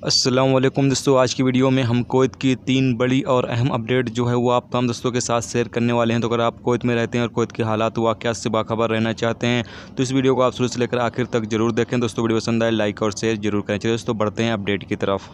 अस्सलाम वालेकुम दोस्तों, आज की वीडियो में हम कुवैत की 3 बड़ी और अहम अपडेट जो है वो आप तमाम दोस्तों के साथ शेयर करने वाले हैं। तो अगर आप कुवैत में रहते हैं और कुवैत के हालात वाक़यात से बाखबर रहना चाहते हैं तो इस वीडियो को आप शुरू से लेकर आखिर तक जरूर देखें। दोस्तों वीडियो पसंद आए लाइक और शेयर जरूर करें। चलिए दोस्तों बढ़ते हैं अपडेट की तरफ।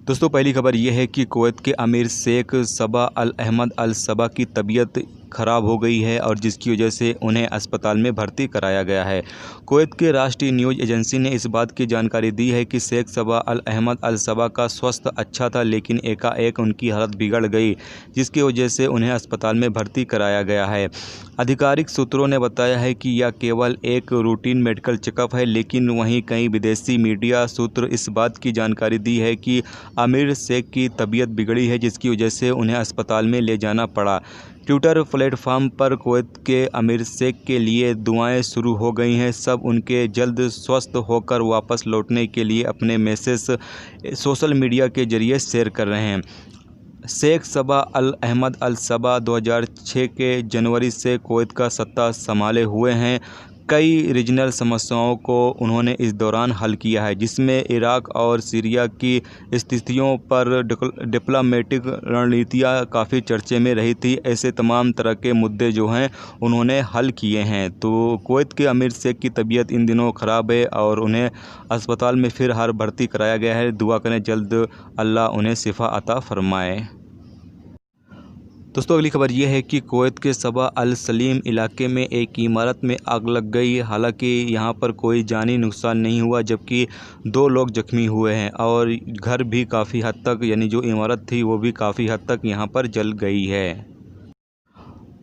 दोस्तों पहली खबर यह है कि कुवैत के अमीर शेख सबा अल अहमद अल सबा की तबीयत ख़राब हो गई है और जिसकी वजह से उन्हें अस्पताल में भर्ती कराया गया है। कुवैत के राष्ट्रीय न्यूज़ एजेंसी ने इस बात की जानकारी दी है कि शेख सबा अल अहमद अल सबा का स्वास्थ्य अच्छा था, लेकिन एकाएक उनकी हालत बिगड़ गई, जिसकी वजह से उन्हें अस्पताल में भर्ती कराया गया है। आधिकारिक सूत्रों ने बताया है कि यह केवल एक रूटीन मेडिकल चेकअप है, लेकिन वहीं कई विदेशी मीडिया सूत्र इस बात की जानकारी दी है कि आमिर शेख की तबीयत बिगड़ी है, जिसकी वजह से उन्हें अस्पताल में ले जाना पड़ा। ट्विटर प्लेटफॉर्म पर कुवैत के आमिर शेख के लिए दुआएं शुरू हो गई हैं। सब उनके जल्द स्वस्थ होकर वापस लौटने के लिए अपने मैसेज सोशल मीडिया के जरिए शेयर कर रहे हैं। शेख सबा अल अहमद अल सबा 2006 के जनवरी से कुवैत का सत्ता संभाले हुए हैं। कई रीजनल समस्याओं को उन्होंने इस दौरान हल किया है, जिसमें इराक और सीरिया की स्थितियों पर डिप्लोमेटिक रणनीतियाँ काफ़ी चर्चे में रही थी। ऐसे तमाम तरह के मुद्दे जो हैं उन्होंने हल किए हैं। तो कुवैत के अमीर शेख की तबीयत इन दिनों ख़राब है और उन्हें अस्पताल में फिर भर्ती कराया गया है। दुआ करें जल्द अल्लाह उन्हें शिफा अता फरमाए। दोस्तों अगली खबर यह है कि कुवैत के सबा अल सलीम इलाके में एक इमारत में आग लग गई। हालांकि यहां पर कोई जानी नुकसान नहीं हुआ, जबकि 2 लोग जख्मी हुए हैं और घर भी काफ़ी हद तक यानी जो इमारत थी वो भी काफ़ी हद तक यहां पर जल गई है।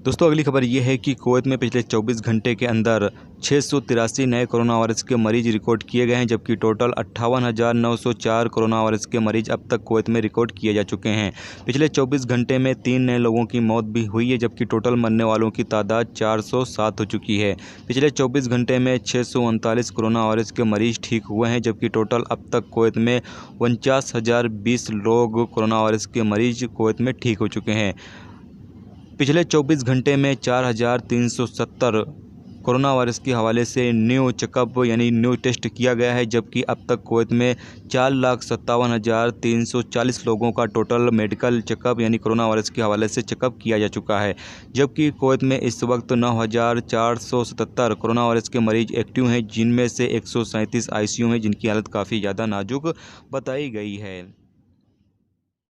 दोस्तों अगली खबर यह है कि कुवैत में पिछले 24 घंटे के अंदर 683 नए कोरोना वायरस के मरीज रिकॉर्ड किए गए हैं, जबकि टोटल 58,904 कोरोना वायरस के मरीज अब तक कुवैत में रिकॉर्ड किए जा चुके हैं। पिछले 24 घंटे में 3 नए लोगों की मौत भी हुई है, जबकि टोटल मरने वालों की तादाद 407 हो चुकी है। पिछले 24 घंटे में 639 कोरोना वायरस के मरीज ठीक हुए हैं, जबकि टोटल अब तक कुवैत में 49,020 लोग कोरोना वायरस के मरीज कुवैत में ठीक हो चुके हैं। पिछले 24 घंटे में 4,370 कोरोना वायरस के हवाले से न्यू चेकअप यानी न्यू टेस्ट किया गया है, जबकि अब तक कुवैत में 4,57,340 लोगों का टोटल मेडिकल चेकअप यानी कोरोना वायरस के हवाले से चेकअप किया जा चुका है। जबकि कुवैत में इस वक्त 9,477 कोरोना वायरस के मरीज एक्टिव हैं, जिनमें से 137 ICU में जिनकी हालत काफ़ी ज़्यादा नाजुक बताई गई है।